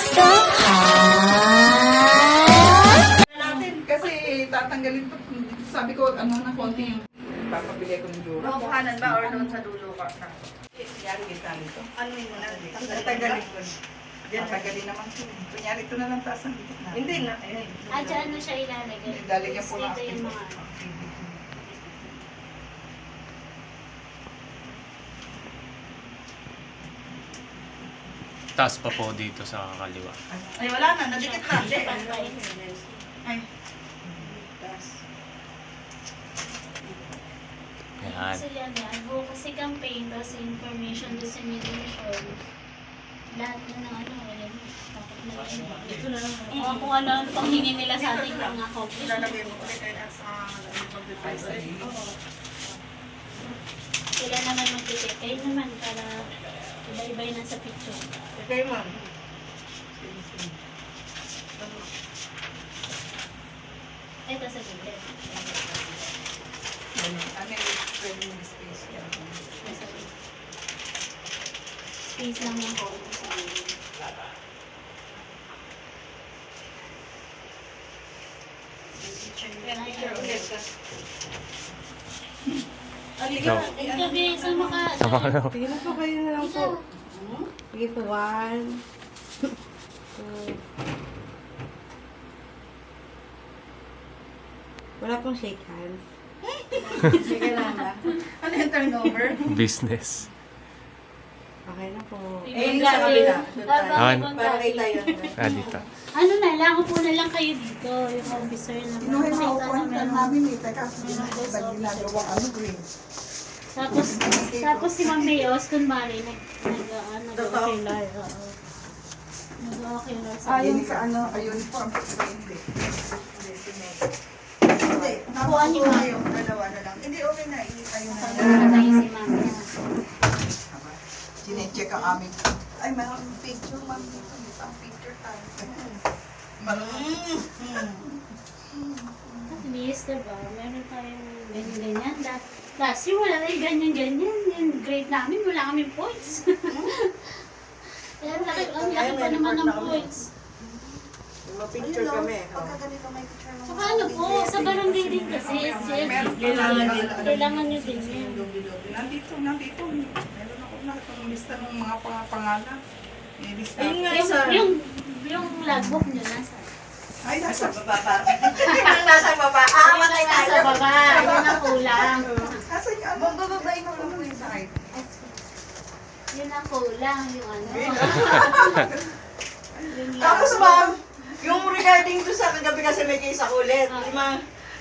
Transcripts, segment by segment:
So hot! Natin kasi tatanggalin to. Sabi ko ano na konti yung papabigay ko ng duro. Buhanan ba or doon sa dulo ka na? Kunyari kita nito. Ano yun mo na? Tatanggalin ko. Tatanggalin naman ko. Kunyari ito na lang taas ang dito na. Hindi na. Ah, dyan na siya ilalagay. Lalagyan po Dito natin. yung mga... Taas pa po dito sa kaliwa. Ay, wala na. Nadikit na. Pantay. Ay. Yan. Kasi yan, advocacy campaign, tapos information dissemination. Lahat na ng ano, yan. Dapat na yan. Ito na lang. Kung ano ang panghingi nila sa ating mga accomplishment. Ilalagay mo ulit ay sa mag-deposit. Sila naman magtitip. Kayo naman para iba-ibay na sa picture. Okay, ma'am. Ito sa gilid. Ano yung pwede yung space yan. Nasa gilid. Space lang yung hole sa gilid. Ikaw. Ito, Bi, sama ka. Sama ka daw. Sige na po, kayo na lang po. Sige po, 1, 2. Wala pong shake hands. Sige lang ba? Ano yung turnover? Business. Okay na po. Ibang sa kabila. Ah, Para kita yun. dito. Ano na lang, upo na lang kayo dito, yung officer na Inuhin makita mo na upuan ka meron. namin eh. Teka, ginagawa ano green. Tapos si Ma'am Mayos, kunwari, Totoo. nag-ocular. Nag-ocular sa Ayun ka ano, ayun po ang hindi. Hindi. Upuan niyo, ma'am. Yung dalawa na lang. Hindi, okay na. Ayun na. Patay si Ma'am. Sinecheck ang aming, ay maraming picture ma'am dito. May pang picture tayo. Maraming. At least, diba, meron tayong ganyan-ganyan. Last year, wala tayong ganyan-ganyan. Yung grade namin, wala kaming points. Kaya ang laki pa naman ng points. Picture kami. Saka ano po, sa barangay din kasi, kailangan nyo din yan. Nandito. Meron ako na itong lista ng mga pangalan. May lista. Ayun nga, sir. Yung logbook nyo nasa. Ay, nasa Baba. Nasa baba. Ah, matay Nasa tayo. baba, yun ang kulang. Nasa niya, ano? Bababain mo lang po yung side. Yun ang kulang, yung ano. Yung Tapos logbook. ma'am, yung regarding to sa kagabi kasi may case ako ulit.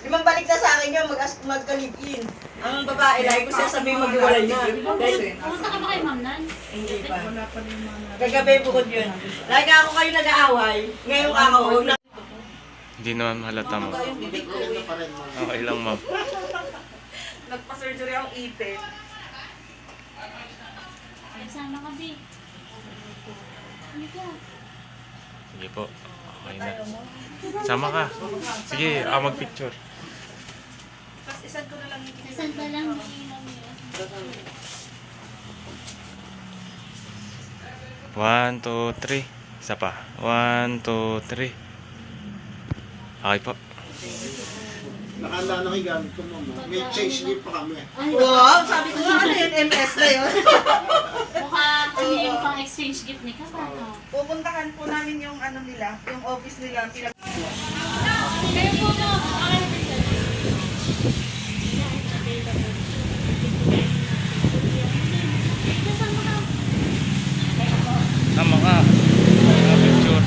Limang balik na sa akin yun, magka-live-in. Ang babae, lagi ko siya sabihin maghiwalay na. Dahil, Pumunta ka ba kay Ma'am Nan? hindi pa. Kagabi bukod yun. Lagi ako kayo nag-aaway. Ngayon ako, Hindi naman halata mo. Okay lang, ma'am. nagpa-surgery ang ipin. Sama ka, Bi. Ano ka? Sige po. Okay na. Sama ka. Sige, mag-picture. Tapos isad ko na lang yung Nasaan ka lang ni Ma'am yun? 1, 2, 3. Isa pa. 1, 2, 3. Okay po. Nakanda na kayo gamit ko mo. May change gift pa kami. Ay, Wow, sabi ko nga ano yun, MS na yun. mukha ano yung pang-exchange gift ni Kapano. Pupuntahan po namin yung ano nila, yung office nila. Kayo po na. Sama ka. Picture.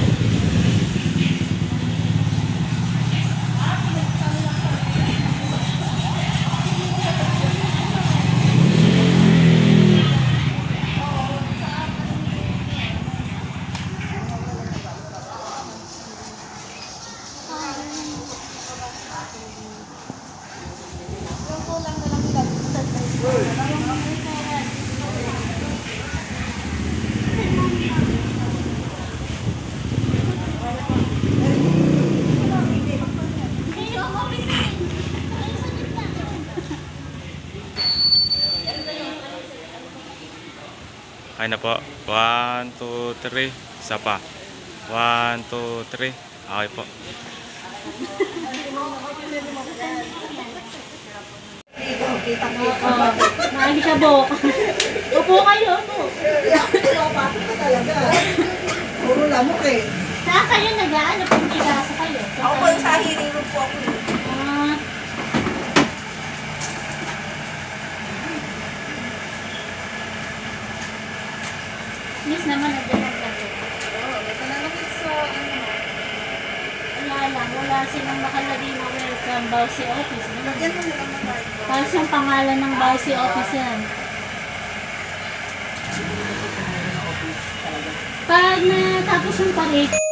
Okay na po. 1, 2, 3. Isa pa. 1, 2, 3. Okay po. Oo. Maalikabok. Upo kayo, upo. Puro lamok eh. Saan kayo nag-aano kung tigasa kayo? Ako po sa hearing room po ako. Ah, miss naman nandiyan ang gabi. Oo, ito na lang sa ano. Wala lang, wala silang nakalagay na welcome Bausi Office. Lagyan mo na lang ng light. Tapos yung pangalan ng Bausi Office yan. Pag natapos yung parade,